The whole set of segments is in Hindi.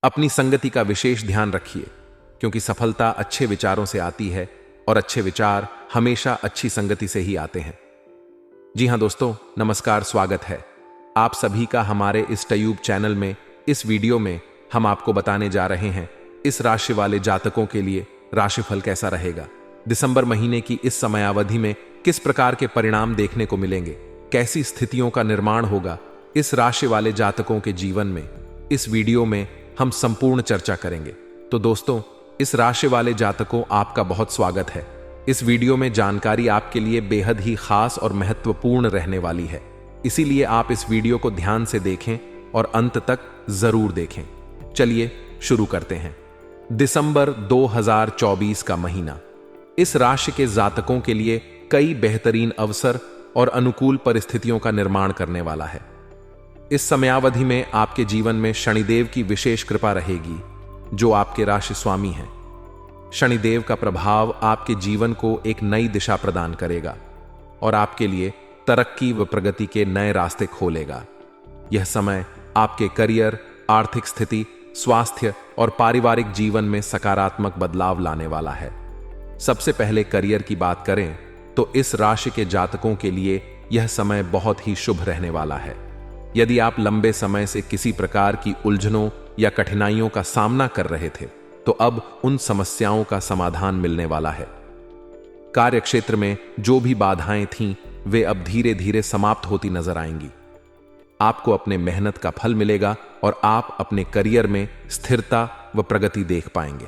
अपनी संगति का विशेष ध्यान रखिए, क्योंकि सफलता अच्छे विचारों से आती है और अच्छे विचार हमेशा अच्छी संगति से ही आते हैं। जी हां दोस्तों, नमस्कार, स्वागत है आप सभी का हमारे इस यूट्यूब चैनल में। इस वीडियो में हम आपको बताने जा रहे हैं इस राशि वाले जातकों के लिए राशिफल कैसा रहेगा। दिसंबर महीने की इस समयावधि में किस प्रकार के परिणाम देखने को मिलेंगे, कैसी स्थितियों का निर्माण होगा इस राशि वाले जातकों के जीवन में, इस वीडियो में हम संपूर्ण चर्चा करेंगे। तो दोस्तों, इस राशि वाले जातकों, आपका बहुत स्वागत है। इस वीडियो में जानकारी आपके लिए बेहद ही खास और महत्वपूर्ण रहने वाली है, इसीलिए आप इस वीडियो को ध्यान से देखें और अंत तक जरूर देखें। चलिए शुरू करते हैं। दिसंबर 2024 का महीना इस राशि के जातकों के लिए कई बेहतरीन अवसर और अनुकूल परिस्थितियों का निर्माण करने वाला है। इस समयावधि में आपके जीवन में शनिदेव की विशेष कृपा रहेगी, जो आपके राशि स्वामी हैं। शनिदेव का प्रभाव आपके जीवन को एक नई दिशा प्रदान करेगा और आपके लिए तरक्की व प्रगति के नए रास्ते खोलेगा। यह समय आपके करियर, आर्थिक स्थिति, स्वास्थ्य और पारिवारिक जीवन में सकारात्मक बदलाव लाने वाला है। सबसे पहले करियर की बात करें तो इस राशि के जातकों के लिए यह समय बहुत ही शुभ रहने वाला है। यदि आप लंबे समय से किसी प्रकार की उलझनों या कठिनाइयों का सामना कर रहे थे, तो अब उन समस्याओं का समाधान मिलने वाला है। कार्यक्षेत्र में जो भी बाधाएं थीं, वे अब धीरे धीरे समाप्त होती नजर आएंगी। आपको अपने मेहनत का फल मिलेगा और आप अपने करियर में स्थिरता व प्रगति देख पाएंगे।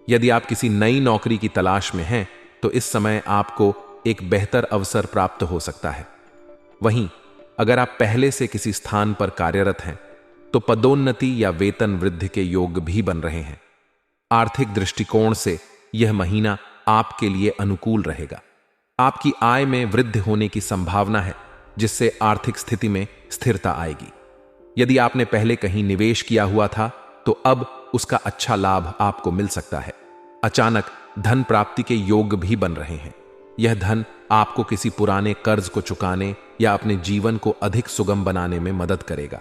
यदि आप किसी नई नौकरी की तलाश में हैं, तो इस समय आपको एक बेहतर अवसर प्राप्त हो सकता है। वहीं अगर आप पहले से किसी स्थान पर कार्यरत हैं, तो पदोन्नति या वेतन वृद्धि के योग भी बन रहे हैं। आर्थिक दृष्टिकोण से यह महीना आपके लिए अनुकूल रहेगा। आपकी आय में वृद्धि होने की संभावना है, जिससे आर्थिक स्थिति में स्थिरता आएगी। यदि आपने पहले कहीं निवेश किया हुआ था, तो अब उसका अच्छा लाभ आपको मिल सकता है। अचानक धन प्राप्ति के योग भी बन रहे हैं। यह धन आपको किसी पुराने कर्ज को चुकाने या अपने जीवन को अधिक सुगम बनाने में मदद करेगा।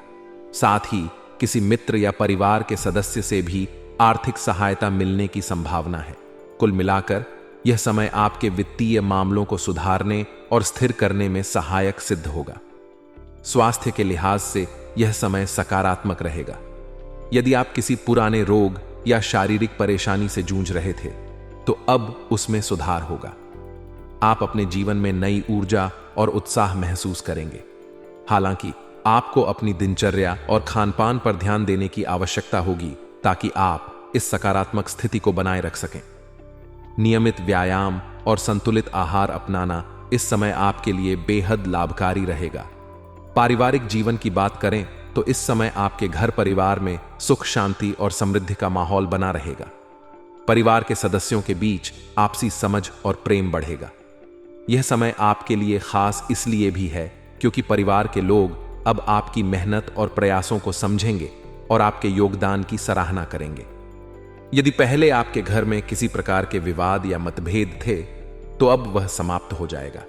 साथ ही किसी मित्र या परिवार के सदस्य से भी आर्थिक सहायता मिलने की संभावना है। कुल मिलाकर यह समय आपके वित्तीय मामलों को सुधारने और स्थिर करने में सहायक सिद्ध होगा। स्वास्थ्य के लिहाज से यह समय सकारात्मक रहेगा। यदि आप किसी पुराने रोग या शारीरिक परेशानी से जूझ रहे थे, तो अब उसमें सुधार होगा। आप अपने जीवन में नई ऊर्जा और उत्साह महसूस करेंगे। हालांकि आपको अपनी दिनचर्या और खानपान पर ध्यान देने की आवश्यकता होगी, ताकि आप इस सकारात्मक स्थिति को बनाए रख सकें। नियमित व्यायाम और संतुलित आहार अपनाना इस समय आपके लिए बेहद लाभकारी रहेगा। पारिवारिक जीवन की बात करें तो इस समय आपके घर परिवार में सुख, शांति और समृद्धि का माहौल बना रहेगा। परिवार के सदस्यों के बीच आपसी समझ और प्रेम बढ़ेगा। यह समय आपके लिए खास इसलिए भी है क्योंकि परिवार के लोग अब आपकी मेहनत और प्रयासों को समझेंगे और आपके योगदान की सराहना करेंगे। यदि पहले आपके घर में किसी प्रकार के विवाद या मतभेद थे, तो अब वह समाप्त हो जाएगा।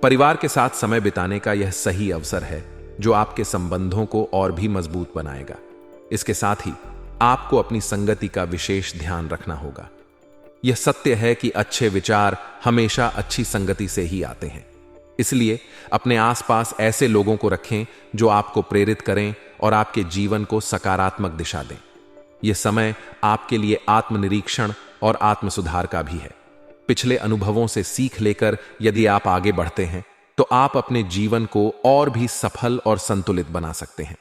परिवार के साथ समय बिताने का यह सही अवसर है, जो आपके संबंधों को और भी मजबूत बनाएगा। इसके साथ ही आपको अपनी संगति का विशेष ध्यान रखना होगा। यह सत्य है कि अच्छे विचार हमेशा अच्छी संगति से ही आते हैं। इसलिए अपने आसपास ऐसे लोगों को रखें जो आपको प्रेरित करें और आपके जीवन को सकारात्मक दिशा दें। यह समय आपके लिए आत्मनिरीक्षण और आत्मसुधार का भी है। पिछले अनुभवों से सीख लेकर यदि आप आगे बढ़ते हैं, तो आप अपने जीवन को और भी सफल और संतुलित बना सकते हैं।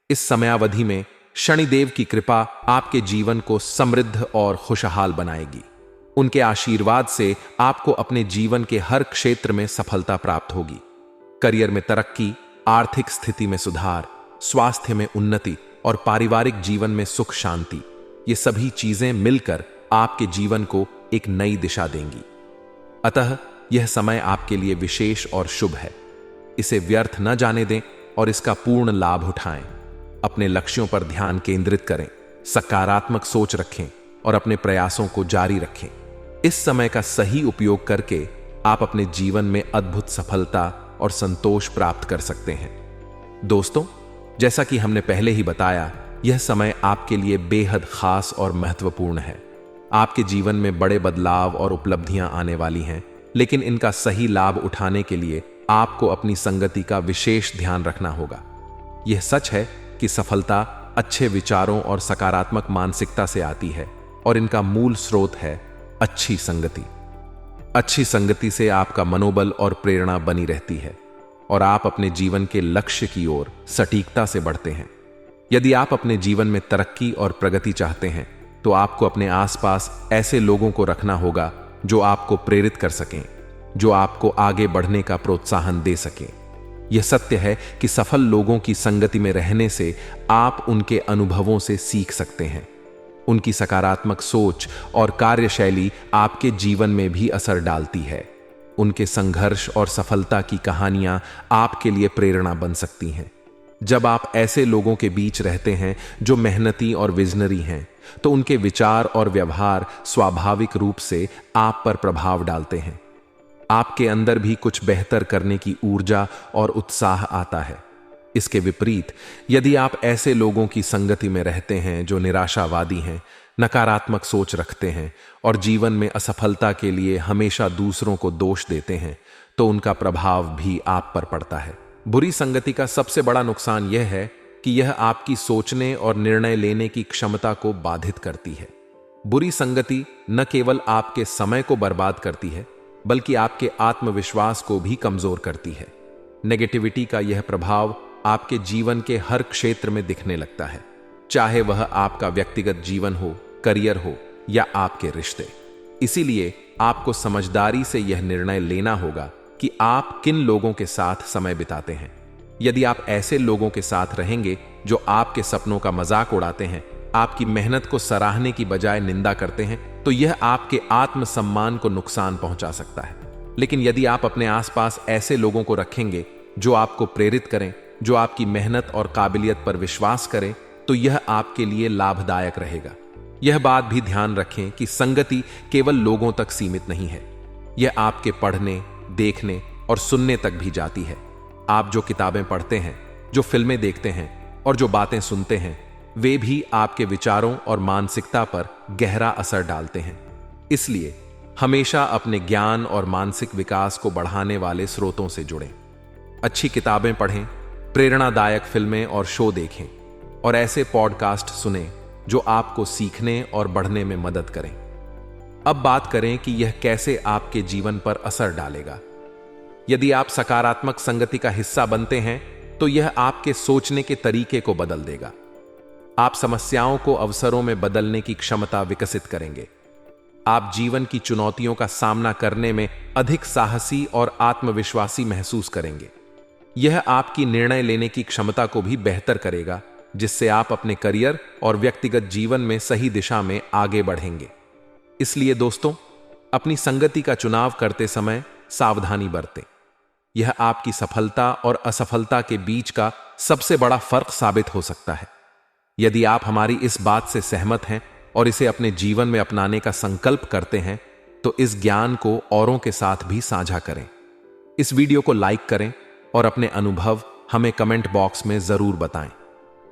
इस समयावधि में शनिदेव की कृपा आपके जीवन को समृद्ध और खुशहाल बनाएगी। उनके आशीर्वाद से आपको अपने जीवन के हर क्षेत्र में सफलता प्राप्त होगी। करियर में तरक्की, आर्थिक स्थिति में सुधार, स्वास्थ्य में उन्नति और पारिवारिक जीवन में सुख शांति, ये सभी चीजें मिलकर आपके जीवन को एक नई दिशा देंगी। अतः यह समय आपके लिए विशेष और शुभ है। इसे व्यर्थ न जाने दें और इसका पूर्ण लाभ उठाएं। अपने लक्ष्यों पर ध्यान केंद्रित करें, सकारात्मक सोच रखें और अपने प्रयासों को जारी रखें। इस समय का सही उपयोग करके आप अपने जीवन में अद्भुत सफलता और संतोष प्राप्त कर सकते हैं। दोस्तों, जैसा कि हमने पहले ही बताया, यह समय आपके लिए बेहद खास और महत्वपूर्ण है। आपके जीवन में बड़े बदलाव और उपलब्धियां आने वाली हैं, लेकिन इनका सही लाभ उठाने के लिए आपको अपनी संगति का विशेष ध्यान रखना होगा। यह सच है कि सफलता अच्छे विचारों और सकारात्मक मानसिकता से आती है और इनका मूल स्रोत है अच्छी संगति। अच्छी संगति से आपका मनोबल और प्रेरणा बनी रहती है और आप अपने जीवन के लक्ष्य की ओर सटीकता से बढ़ते हैं। यदि आप अपने जीवन में तरक्की और प्रगति चाहते हैं तो आपको अपने आसपास ऐसे लोगों को रखना होगा जो आपको प्रेरित कर सकें, जो आपको आगे बढ़ने का प्रोत्साहन दे सकें। यह सत्य है कि सफल लोगों की संगति में रहने से आप उनके अनुभवों से सीख सकते हैं। उनकी सकारात्मक सोच और कार्यशैली आपके जीवन में भी असर डालती है। उनके संघर्ष और सफलता की कहानियां आपके लिए प्रेरणा बन सकती हैं। जब आप ऐसे लोगों के बीच रहते हैं जो मेहनती और विजनरी हैं, तो उनके विचार और व्यवहार स्वाभाविक रूप से आप पर प्रभाव डालते हैं। आपके अंदर भी कुछ बेहतर करने की ऊर्जा और उत्साह आता है। इसके विपरीत, यदि आप ऐसे लोगों की संगति में रहते हैं जो निराशावादी हैं, नकारात्मक सोच रखते हैं और जीवन में असफलता के लिए हमेशा दूसरों को दोष देते हैं, तो उनका प्रभाव भी आप पर पड़ता है। बुरी संगति का सबसे बड़ा नुकसान यह है कि यह आपकी सोचने और निर्णय लेने की क्षमता को बाधित करती है। बुरी संगति न केवल आपके समय को बर्बाद करती है, बल्कि आपके आत्मविश्वास को भी कमजोर करती है। नेगेटिविटी का यह प्रभाव आपके जीवन के हर क्षेत्र में दिखने लगता है, चाहे वह आपका व्यक्तिगत जीवन हो, करियर हो या आपके रिश्ते। इसीलिए आपको समझदारी से यह निर्णय लेना होगा कि आप किन लोगों के साथ समय बिताते हैं। यदि आप ऐसे लोगों के साथ रहेंगे जो आपके सपनों का मजाक उड़ाते हैं, आपकी मेहनत को सराहने की बजाय निंदा करते हैं, तो यह आपके आत्मसम्मान को नुकसान पहुंचा सकता है। लेकिन यदि आप अपने आसपास ऐसे लोगों को रखेंगे जो आपको प्रेरित करें, जो आपकी मेहनत और काबिलियत पर विश्वास करें, तो यह आपके लिए लाभदायक रहेगा। यह बात भी ध्यान रखें कि संगति केवल लोगों तक सीमित नहीं है, यह आपके पढ़ने, देखने और सुनने तक भी जाती है। आप जो किताबें पढ़ते हैं, जो फिल्में देखते हैं और जो बातें सुनते हैं, वे भी आपके विचारों और मानसिकता पर गहरा असर डालते हैं। इसलिए हमेशा अपने ज्ञान और मानसिक विकास को बढ़ाने वाले स्रोतों से जुड़ें। अच्छी किताबें पढ़ें, प्रेरणादायक फिल्में और शो देखें और ऐसे पॉडकास्ट सुनें जो आपको सीखने और बढ़ने में मदद करें। अब बात करें कि यह कैसे आपके जीवन पर असर डालेगा। यदि आप सकारात्मक संगति का हिस्सा बनते हैं, तो यह आपके सोचने के तरीके को बदल देगा। आप समस्याओं को अवसरों में बदलने की क्षमता विकसित करेंगे। आप जीवन की चुनौतियों का सामना करने में अधिक साहसी और आत्मविश्वासी महसूस करेंगे। यह आपकी निर्णय लेने की क्षमता को भी बेहतर करेगा, जिससे आप अपने करियर और व्यक्तिगत जीवन में सही दिशा में आगे बढ़ेंगे। इसलिए दोस्तों, अपनी संगति का चुनाव करते समय सावधानी बरतें। यह आपकी सफलता और असफलता के बीच का सबसे बड़ा फर्क साबित हो सकता है। यदि आप हमारी इस बात से सहमत हैं और इसे अपने जीवन में अपनाने का संकल्प करते हैं, तो इस ज्ञान को औरों के साथ भी साझा करें। इस वीडियो को लाइक करें और अपने अनुभव हमें कमेंट बॉक्स में जरूर बताएं।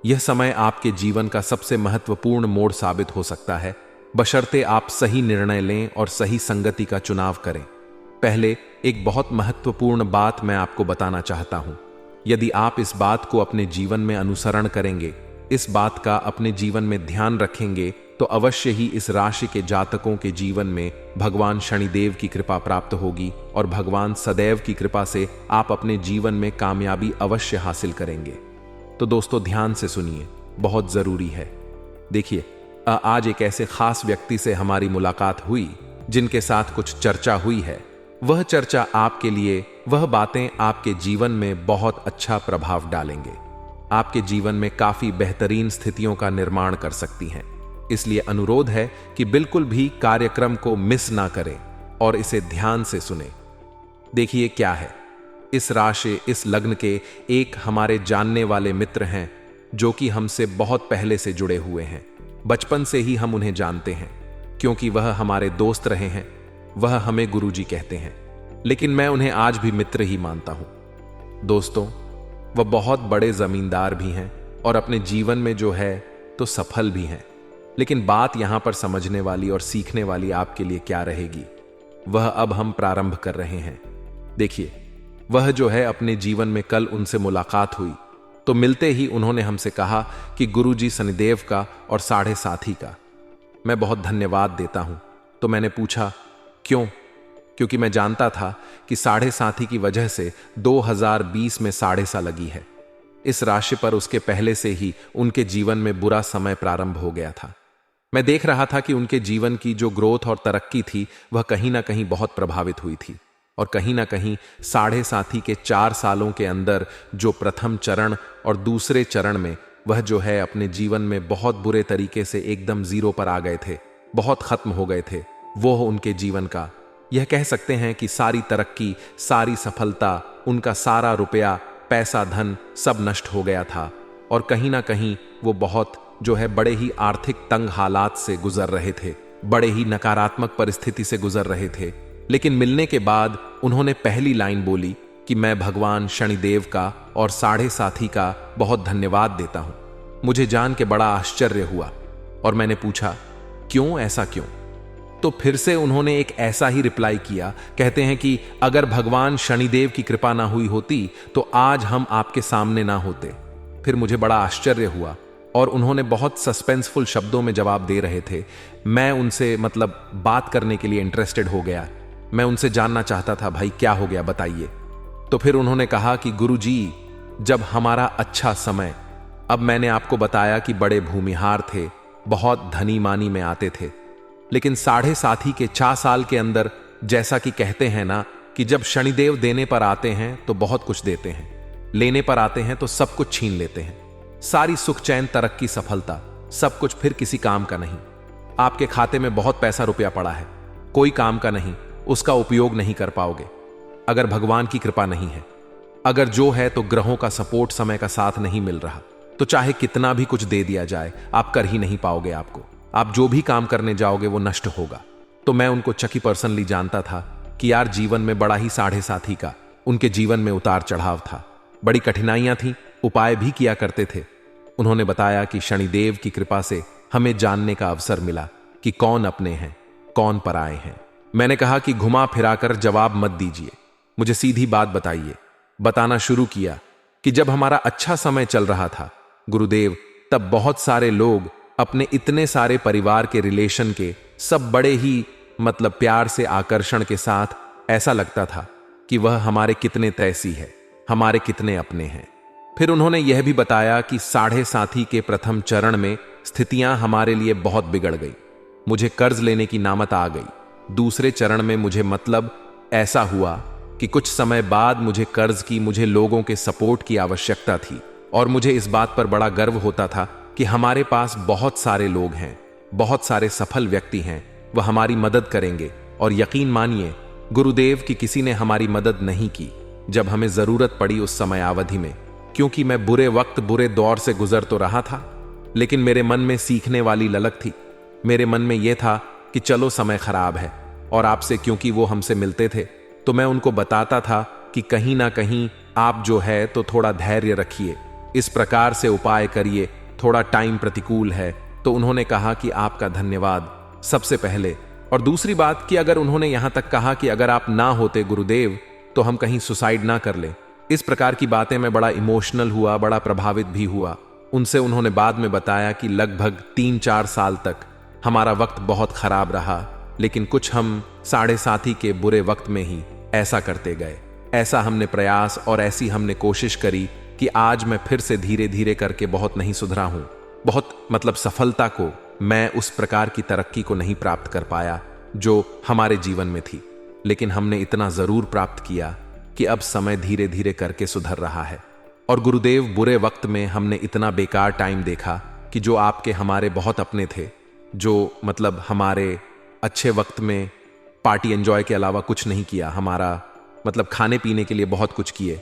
यह समय आपके जीवन का सबसे महत्वपूर्ण मोड़ साबित हो सकता है, बशर्ते आप सही निर्णय लें और सही संगति का चुनाव करें। पहले एक बहुत महत्वपूर्ण बात मैं आपको बताना चाहता हूं। यदि आप इस बात को अपने जीवन में अनुसरण करेंगे, इस बात का अपने जीवन में ध्यान रखेंगे, तो अवश्य ही इस राशि के जातकों के जीवन में भगवान शनिदेव की कृपा प्राप्त होगी और भगवान सदैव की कृपा से आप अपने जीवन में कामयाबी अवश्य हासिल करेंगे। तो दोस्तों, ध्यान से सुनिए, बहुत जरूरी है। देखिए, आज एक ऐसे खास व्यक्ति से हमारी मुलाकात हुई जिनके साथ कुछ चर्चा हुई है। वह चर्चा आपके लिए, वह बातें आपके जीवन में बहुत अच्छा प्रभाव डालेंगे, आपके जीवन में काफी बेहतरीन स्थितियों का निर्माण कर सकती हैं। इसलिए अनुरोध है कि बिल्कुल भी कार्यक्रम को मिस ना करें और इसे ध्यान से सुने। देखिए क्या है। इस राशि, इस लग्न के एक हमारे जानने वाले मित्र हैं जो कि हमसे बहुत पहले से जुड़े हुए हैं। बचपन से ही हम उन्हें जानते हैं, क्योंकि वह हमारे दोस्त रहे हैं। वह हमें गुरुजी कहते हैं, लेकिन मैं उन्हें आज भी मित्र ही मानता हूं। दोस्तों, वह बहुत बड़े जमींदार भी हैं और अपने जीवन में जो है तो सफल भी हैं। लेकिन बात यहां पर समझने वाली और सीखने वाली आपके लिए क्या रहेगी, वह अब हम प्रारंभ कर रहे हैं। देखिए, वह जो है अपने जीवन में कल उनसे मुलाकात हुई तो मिलते ही उन्होंने हमसे कहा कि गुरुजी शनिदेव का और 7.5 का मैं बहुत धन्यवाद देता हूं। तो मैंने पूछा क्यों? क्योंकि मैं जानता था कि 7.5 की वजह से 2020 में 7.5 लगी है। इस राशि पर उसके पहले से ही उनके जीवन में बुरा समय प्रारंभ हो गया था। मैं देख रहा था कि उनके जीवन की जो ग्रोथ और तरक्की थी वह कहीं ना कहीं बहुत प्रभावित हुई थी, और कहीं ना कहीं 7.5 के 4 सालों के अंदर जो प्रथम चरण और दूसरे चरण में वह जो है अपने जीवन में बहुत बुरे तरीके से एकदम जीरो पर आ गए थे, बहुत खत्म हो गए थे। वो उनके जीवन का यह कह सकते हैं कि सारी तरक्की, सारी सफलता, उनका सारा रुपया, पैसा, धन सब नष्ट हो गया था, और कहीं ना कहीं वो बहुत जो है बड़े ही आर्थिक तंग हालात से गुजर रहे थे, बड़े ही नकारात्मक परिस्थिति से गुजर रहे थे। लेकिन मिलने के बाद उन्होंने पहली लाइन बोली कि मैं भगवान शनिदेव का और 7.5 का बहुत धन्यवाद देता हूं। मुझे जान के बड़ा आश्चर्य हुआ और मैंने पूछा क्यों, ऐसा क्यों? तो फिर से उन्होंने एक ऐसा ही रिप्लाई किया। कहते हैं कि अगर भगवान शनिदेव की कृपा ना हुई होती तो आज हम आपके सामने ना होते। फिर मुझे बड़ा आश्चर्य हुआ और उन्होंने बहुत सस्पेंसफुल शब्दों में जवाब दे रहे थे। मैं उनसे बात करने के लिए इंटरेस्टेड हो गया। मैं उनसे जानना चाहता था, भाई क्या हो गया, बताइए। तो फिर उन्होंने कहा कि गुरुजी, जब हमारा अच्छा समय, अब मैंने आपको बताया कि बड़े भूमिहार थे, बहुत धनी मानी में आते थे, लेकिन 7.5 के 4 साल के अंदर जैसा कि कहते हैं ना कि जब शनिदेव देने पर आते हैं तो बहुत कुछ देते हैं, लेने पर आते हैं तो सब कुछ छीन लेते हैं। सारी सुख चैन, तरक्की, सफलता, सब कुछ फिर किसी काम का नहीं। आपके खाते में बहुत पैसा रुपया पड़ा है, कोई काम का नहीं, उसका उपयोग नहीं कर पाओगे अगर भगवान की कृपा नहीं है। अगर जो है तो ग्रहों का सपोर्ट, समय का साथ नहीं मिल रहा, तो चाहे कितना भी कुछ दे दिया जाए आप कर ही नहीं पाओगे। आप जो भी काम करने जाओगे वो नष्ट होगा। तो मैं उनको चकी पर्सनली जानता था कि यार जीवन में बड़ा ही 7.5 का उनके जीवन में उतार चढ़ाव था, बड़ी कठिनाइयां थी, उपाय भी किया करते थे। उन्होंने बताया कि शनिदेव की कृपा से हमें जानने का अवसर मिला कि कौन अपने हैं, कौन पराए हैं। मैंने कहा कि घुमा फिराकर जवाब मत दीजिए, मुझे सीधी बात बताइए। बताना शुरू किया कि जब हमारा अच्छा समय चल रहा था गुरुदेव, तब बहुत सारे लोग अपने इतने सारे परिवार के रिलेशन के सब बड़े ही प्यार से, आकर्षण के साथ, ऐसा लगता था कि वह हमारे कितने तैसी है, हमारे कितने अपने हैं। फिर उन्होंने यह भी बताया कि 7.5 के प्रथम चरण में स्थितियां हमारे लिए बहुत बिगड़ गई, मुझे कर्ज लेने की नामत आ गई। दूसरे चरण में मुझे ऐसा हुआ कि कुछ समय बाद मुझे कर्ज की, मुझे लोगों के सपोर्ट की आवश्यकता थी, और मुझे इस बात पर बड़ा गर्व होता था कि हमारे पास बहुत सारे लोग हैं, बहुत सारे सफल व्यक्ति हैं, वह हमारी मदद करेंगे। और यकीन मानिए गुरुदेव की किसी ने हमारी मदद नहीं की जब हमें जरूरत पड़ी उस समय अवधि में, क्योंकि मैं बुरे वक्त, बुरे दौर से गुजर तो रहा था, लेकिन मेरे मन में सीखने वाली ललक थी। मेरे मन में यह था कि चलो समय खराब है, और आपसे क्योंकि वो हमसे मिलते थे तो मैं उनको बताता था कि कहीं ना कहीं आप जो है तो थोड़ा धैर्य रखिए, इस प्रकार से उपाय करिए, थोड़ा टाइम प्रतिकूल है। तो उन्होंने कहा कि आपका धन्यवाद सबसे पहले। और दूसरी बात कि अगर उन्होंने यहां तक कहा कि अगर आप ना होते गुरुदेव तो हम कहीं सुसाइड ना कर लें। इस प्रकार की बातें मैं बड़ा इमोशनल हुआ, बड़ा प्रभावित भी हुआ उनसे। उन्होंने बाद में बताया कि लगभग 3-4 साल तक हमारा वक्त बहुत खराब रहा, लेकिन कुछ हम 7.5 के बुरे वक्त में ही ऐसा करते गए, ऐसा हमने प्रयास और ऐसी हमने कोशिश करी कि आज मैं फिर से धीरे धीरे करके बहुत नहीं सुधरा हूं। बहुत सफलता को, मैं उस प्रकार की तरक्की को नहीं प्राप्त कर पाया जो हमारे जीवन में थी, लेकिन हमने इतना जरूर प्राप्त किया कि अब समय धीरे धीरे करके सुधर रहा है। और गुरुदेव, बुरे वक्त में हमने इतना बेकार टाइम देखा कि जो आपके हमारे बहुत अपने थे, जो हमारे अच्छे वक्त में पार्टी एंजॉय के अलावा कुछ नहीं किया, हमारा खाने पीने के लिए बहुत कुछ किए,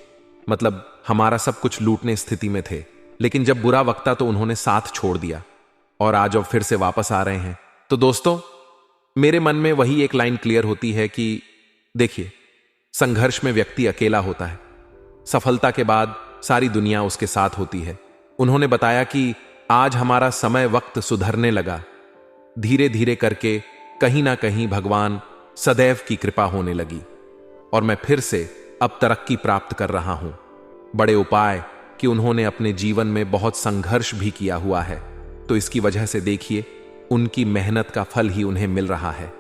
हमारा सब कुछ लूटने स्थिति में थे, लेकिन जब बुरा वक्त था तो उन्होंने साथ छोड़ दिया, और आज अब फिर से वापस आ रहे हैं। तो दोस्तों, मेरे मन में वही एक लाइन क्लियर होती है कि देखिए, संघर्ष में व्यक्ति अकेला होता है, सफलता के बाद सारी दुनिया उसके साथ होती है। उन्होंने बताया कि आज हमारा समय वक्त सुधरने लगा। धीरे धीरे करके कहीं ना कहीं भगवान सदैव की कृपा होने लगी और मैं फिर से अब तरक्की प्राप्त कर रहा हूं। बड़े उपाय कि उन्होंने अपने जीवन में बहुत संघर्ष भी किया हुआ है, तो इसकी वजह से देखिए उनकी मेहनत का फल ही उन्हें मिल रहा है।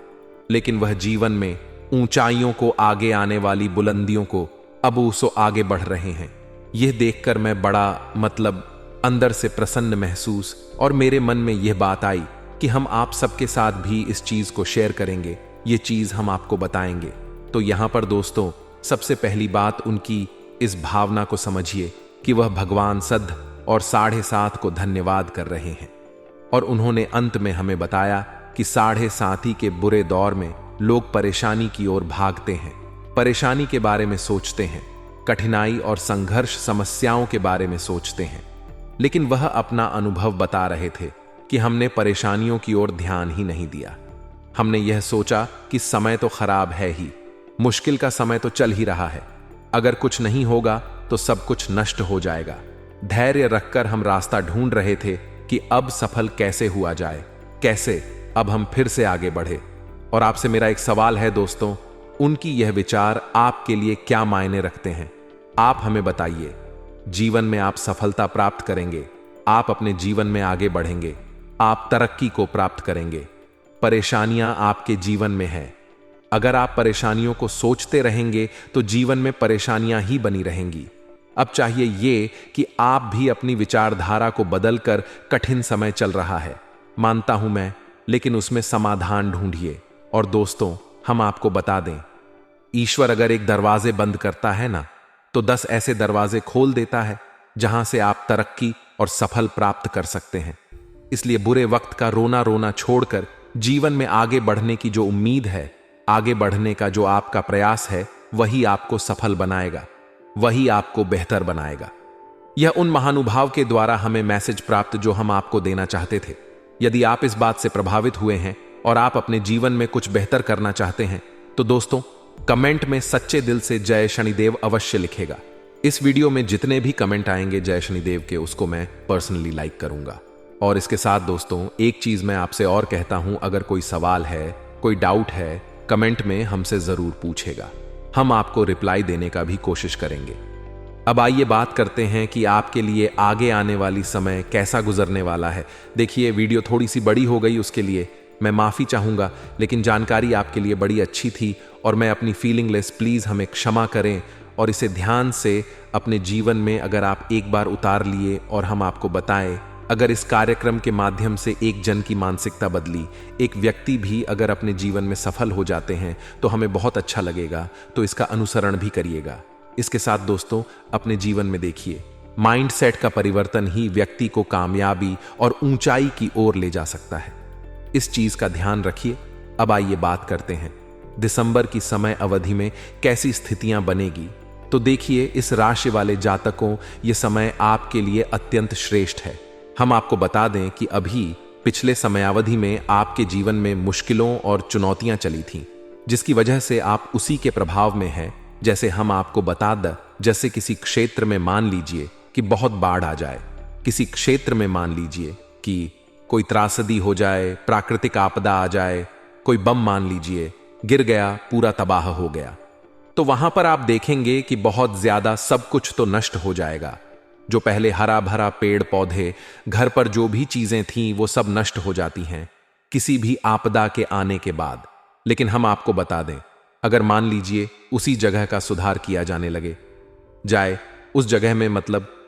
लेकिन वह जीवन में ऊंचाइयों को आगे आने वाली बुलंदियों को अब उसो आगे बढ़ रहे हैं। यह देखकर मैं बड़ा अंदर से प्रसन्न महसूस और मेरे मन में यह बात आई कि हम आप सबके साथ भी इस चीज को शेयर करेंगे, ये चीज हम आपको बताएंगे। तो यहां पर दोस्तों सबसे पहली बात उनकी इस भावना को समझिए कि वह भगवान सद और 7.5 को धन्यवाद कर रहे हैं। और उन्होंने अंत में हमें बताया कि 7.5 के बुरे दौर में लोग परेशानी की ओर भागते हैं, परेशानी के बारे में सोचते हैं, कठिनाई और संघर्ष समस्याओं के बारे में सोचते हैं। लेकिन वह अपना अनुभव बता रहे थे कि हमने परेशानियों की ओर ध्यान ही नहीं दिया। हमने यह सोचा कि समय तो खराब है ही, मुश्किल का समय तो चल ही रहा है, अगर कुछ नहीं होगा तो सब कुछ नष्ट हो जाएगा। धैर्य रखकर हम रास्ता ढूंढ रहे थे कि अब सफल कैसे हुआ जाए, कैसे अब हम फिर से आगे बढ़े। और आपसे मेरा एक सवाल है दोस्तों, उनकी यह विचार आपके लिए क्या मायने रखते हैं? आप हमें बताइए। जीवन में आप सफलता प्राप्त करेंगे, आप अपने जीवन में आगे बढ़ेंगे, आप तरक्की को प्राप्त करेंगे। परेशानियां आपके जीवन में हैं। अगर आप परेशानियों को सोचते रहेंगे तो जीवन में परेशानियां ही बनी रहेंगी। अब चाहिए ये कि आप भी अपनी विचारधारा को बदलकर, कठिन समय चल रहा है, मानता हूं मैं, लेकिन उसमें समाधान ढूंढिए। और दोस्तों हम आपको बता दें, ईश्वर अगर एक दरवाजे बंद करता है ना, तो 10 ऐसे दरवाजे खोल देता है जहां से आप तरक्की और सफल प्राप्त कर सकते हैं। इसलिए बुरे वक्त का रोना रोना छोड़कर जीवन में आगे बढ़ने की जो उम्मीद है, आगे बढ़ने का जो आपका प्रयास है, वही आपको सफल बनाएगा, वही आपको बेहतर बनाएगा। यह उन महानुभाव के द्वारा हमें मैसेज प्राप्त जो हम आपको देना चाहते थे। यदि आप इस बात से प्रभावित हुए हैं और आप अपने जीवन में कुछ बेहतर करना चाहते हैं, तो दोस्तों कमेंट में सच्चे दिल से जय शनिदेव अवश्य लिखेगा। इस वीडियो में जितने भी कमेंट आएंगे जय शनिदेव के, उसको मैं पर्सनली लाइक करूंगा। और इसके साथ दोस्तों एक चीज मैं आपसे और कहता हूं, अगर कोई सवाल है, कोई डाउट है, कमेंट में हमसे जरूर पूछेगा, हम आपको रिप्लाई देने का भी कोशिश करेंगे। अब आइए बात करते हैं कि आपके लिए आगे आने वाली समय कैसा गुजरने वाला है। देखिए वीडियो थोड़ी सी बड़ी हो गई, उसके लिए मैं माफ़ी चाहूँगा, लेकिन जानकारी आपके लिए बड़ी अच्छी थी और मैं अपनी फीलिंगलेस, प्लीज़ हमें क्षमा करें। और इसे ध्यान से अपने जीवन में अगर आप एक बार उतार लिए और हम आपको बताएं, अगर इस कार्यक्रम के माध्यम से एक जन की मानसिकता बदली, एक व्यक्ति भी अगर अपने जीवन में सफल हो जाते हैं, तो हमें बहुत अच्छा लगेगा। तो इसका अनुसरण भी करिएगा। इसके साथ दोस्तों अपने जीवन में देखिए, माइंडसेट का परिवर्तन ही व्यक्ति को कामयाबी और ऊंचाई की ओर ले जा सकता है। इस चीज का ध्यान रखिए। अब आइए बात करते हैं दिसंबर की समय अवधि में कैसी स्थितियां बनेगी। तो देखिए इस राशि वाले जातकों, ये समय आपके लिए अत्यंत श्रेष्ठ है। हम आपको बता दें कि अभी पिछले समयावधि में आपके जीवन में मुश्किलों और चुनौतियां चली थीं, जिसकी वजह से आप उसी के प्रभाव में हैं। जैसे हम आपको बता दें, जैसे किसी क्षेत्र में मान लीजिए कि बहुत बाढ़ आ जाए, किसी क्षेत्र में मान लीजिए कि कोई त्रासदी हो जाए, प्राकृतिक आपदा आ जाए, कोई बम मान लीजिए गिर गया, पूरा तबाह हो गया, तो वहां पर आप देखेंगे कि बहुत ज्यादा सब कुछ तो नष्ट हो जाएगा। जो पहले हरा भरा पेड़ पौधे, घर पर जो भी चीजें थीं, वो सब नष्ट हो जाती हैं किसी भी आपदा के आने के बाद। लेकिन हम आपको बता दें, अगर मान लीजिए उसी जगह का सुधार किया जाने लगे जाए, उस जगह में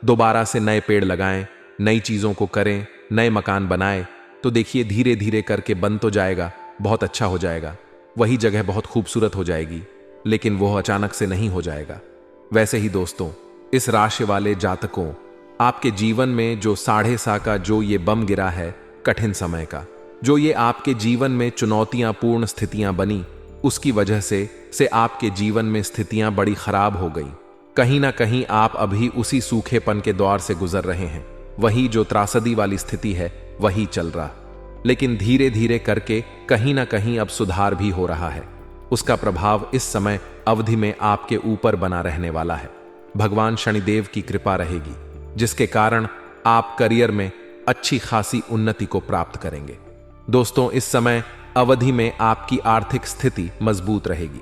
दोबारा से नए पेड़ लगाएं, नई चीजों को करें, नए मकान बनाए, तो देखिए धीरे धीरे करके बन तो जाएगा, बहुत अच्छा हो जाएगा, वही जगह बहुत खूबसूरत हो जाएगी। लेकिन वो अचानक से नहीं हो जाएगा। वैसे ही दोस्तों इस राशि वाले जातकों, आपके जीवन में जो 7.5 का जो ये बम गिरा है, कठिन समय का जो ये आपके जीवन में चुनौतियां पूर्ण स्थितियां बनी, उसकी वजह से आपके जीवन में स्थितियां बड़ी खराब हो गई। कहीं ना कहीं आप अभी उसी सूखेपन के दौर से गुजर रहे हैं, वही जो त्रासदी वाली स्थिति है वही चल रहा। लेकिन धीरे धीरे करके कहीं ना कहीं अब सुधार भी हो रहा है। उसका प्रभाव इस समय अवधि में आपके ऊपर बना रहने वाला है। भगवान शनिदेव की कृपा रहेगी, जिसके कारण आप करियर में अच्छी खासी उन्नति को प्राप्त करेंगे। दोस्तों, इस समय अवधि में आपकी आर्थिक स्थिति मजबूत रहेगी।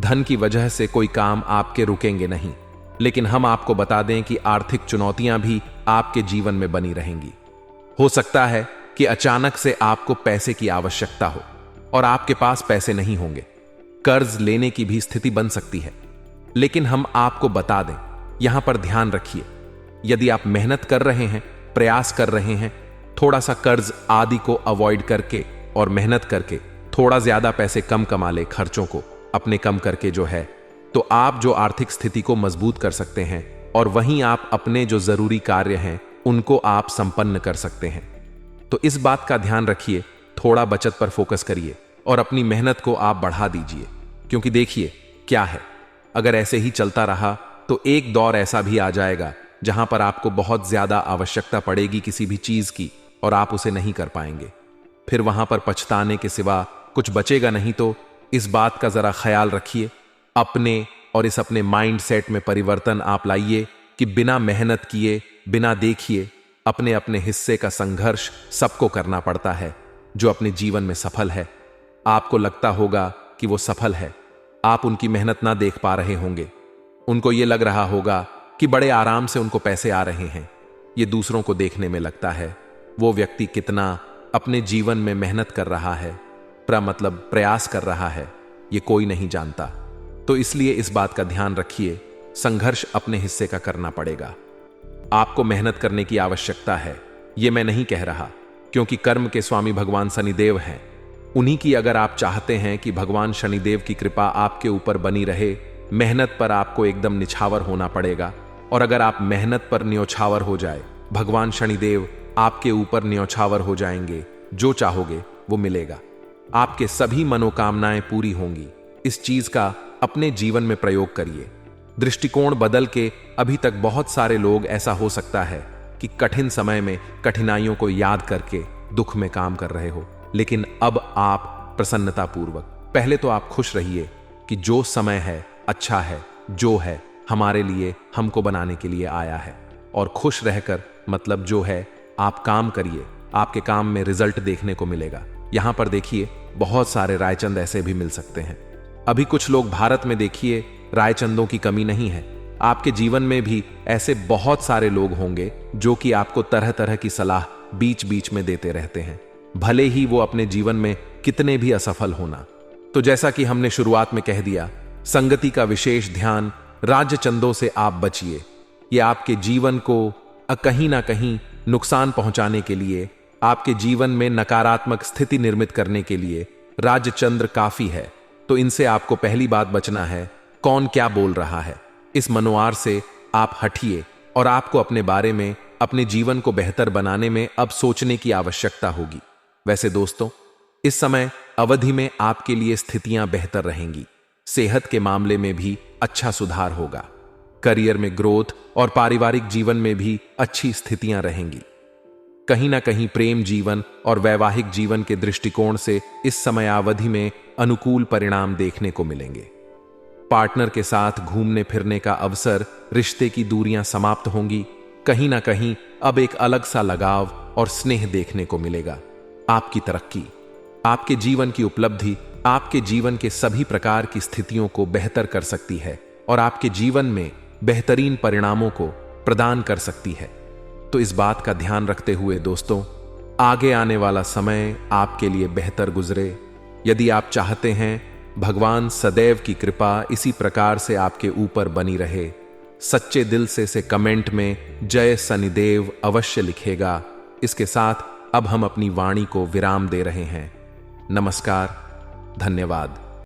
धन की वजह से कोई काम आपके रुकेंगे नहीं, लेकिन हम आपको बता दें कि आर्थिक चुनौतियां भी आपके जीवन में बनी रहेंगी। हो सकता है कि अचानक से आपको पैसे की आवश्यकता हो और आपके पास पैसे नहीं होंगे। कर्ज लेने की भी स्थिति बन सकती है, लेकिन हम आपको बता दें, यहां पर ध्यान रखिए, यदि आप मेहनत कर रहे हैं, प्रयास कर रहे हैं, थोड़ा सा कर्ज आदि को अवॉइड करके और मेहनत करके थोड़ा ज्यादा पैसे कम कमा ले, खर्चों को अपने कम करके जो है, तो आप जो आर्थिक स्थिति को मजबूत कर सकते हैं और वहीं आप अपने जो जरूरी कार्य हैं उनको आप संपन्न कर सकते हैं। तो इस बात का ध्यान रखिए, थोड़ा बचत पर फोकस करिए और अपनी मेहनत को आप बढ़ा दीजिए, क्योंकि देखिए क्या है, अगर ऐसे ही चलता रहा तो एक दौर ऐसा भी आ जाएगा जहां पर आपको बहुत ज्यादा आवश्यकता पड़ेगी किसी भी चीज की और आप उसे नहीं कर पाएंगे। फिर वहां पर पछताने के सिवा कुछ बचेगा नहीं। तो इस बात का जरा ख्याल रखिए अपने और इस अपने माइंड सेट में परिवर्तन आप लाइए कि बिना मेहनत किए, बिना देखिए, अपने अपने हिस्से का संघर्ष सबको करना पड़ता है। जो अपने जीवन में सफल है, आपको लगता होगा कि वो सफल है, आप उनकी मेहनत ना देख पा रहे होंगे। उनको ये लग रहा होगा कि बड़े आराम से उनको पैसे आ रहे हैं। ये दूसरों को देखने में लगता है वो व्यक्ति कितना अपने जीवन में मेहनत कर रहा है, मतलब प्रयास कर रहा है, ये कोई नहीं जानता। तो इसलिए इस बात का ध्यान रखिए, संघर्ष अपने हिस्से का करना पड़ेगा। आपको मेहनत करने की आवश्यकता है, ये मैं नहीं कह रहा, क्योंकि कर्म के स्वामी भगवान शनिदेव हैं। उन्हीं की अगर आप चाहते हैं कि भगवान शनिदेव की कृपा आपके ऊपर बनी रहे, मेहनत पर आपको एकदम निछावर होना पड़ेगा। और अगर आप मेहनत पर न्योछावर हो जाए, भगवान शनिदेव आपके ऊपर न्योछावर हो जाएंगे। जो चाहोगे वो मिलेगा, आपके सभी मनोकामनाएं पूरी होंगी। इस चीज का अपने जीवन में प्रयोग करिए। दृष्टिकोण बदल के अभी तक बहुत सारे लोग, ऐसा हो सकता है कि कठिन समय में कठिनाइयों को याद करके दुख में काम कर रहे हो, लेकिन अब आप प्रसन्नतापूर्वक, पहले तो आप खुश रहिए कि जो समय है अच्छा है, जो है हमारे लिए, हमको बनाने के लिए आया है। और खुश रहकर मतलब जो है आप काम करिए, आपके काम में रिजल्ट देखने को मिलेगा। यहां पर देखिए बहुत सारे रायचंद ऐसे भी मिल सकते हैं। अभी कुछ लोग भारत में देखिए, रायचंदों की कमी नहीं है। आपके जीवन में भी ऐसे बहुत सारे लोग होंगे जो कि आपको तरह तरह की सलाह बीच बीच में देते रहते हैं, भले ही वो अपने जीवन में कितने भी असफल होना। तो जैसा कि हमने शुरुआत में कह दिया, संगति का विशेष ध्यान, राज्य चंदों से आप बचिए। ये आपके जीवन को कहीं ना कहीं नुकसान पहुंचाने के लिए, आपके जीवन में नकारात्मक स्थिति निर्मित करने के लिए राज्य चंद्र काफी है। तो इनसे आपको पहली बात बचना है। कौन क्या बोल रहा है, इस मनोवार से आप हटिए और आपको अपने बारे में, अपने जीवन को बेहतर बनाने में अब सोचने की आवश्यकता होगी। वैसे दोस्तों, इस समय अवधि में आपके लिए स्थितियां बेहतर रहेंगी। सेहत के मामले में भी अच्छा सुधार होगा। करियर में ग्रोथ और पारिवारिक जीवन में भी अच्छी स्थितियां रहेंगी। कहीं ना कहीं प्रेम जीवन और वैवाहिक जीवन के दृष्टिकोण से इस समयावधि में अनुकूल परिणाम देखने को मिलेंगे। पार्टनर के साथ घूमने फिरने का अवसर, रिश्ते की दूरियां समाप्त होंगी। कहीं ना कहीं अब एक अलग सा लगाव और स्नेह देखने को मिलेगा। आपकी तरक्की, आपके जीवन की उपलब्धि आपके जीवन के सभी प्रकार की स्थितियों को बेहतर कर सकती है और आपके जीवन में बेहतरीन परिणामों को प्रदान कर सकती है। तो इस बात का ध्यान रखते हुए दोस्तों, आगे आने वाला समय आपके लिए बेहतर गुजरे। यदि आप चाहते हैं भगवान सदैव की कृपा इसी प्रकार से आपके ऊपर बनी रहे, सच्चे दिल से कमेंट में जय शनिदेव अवश्य लिखेगा। इसके साथ अब हम अपनी वाणी को विराम दे रहे हैं। नमस्कार, धन्यवाद।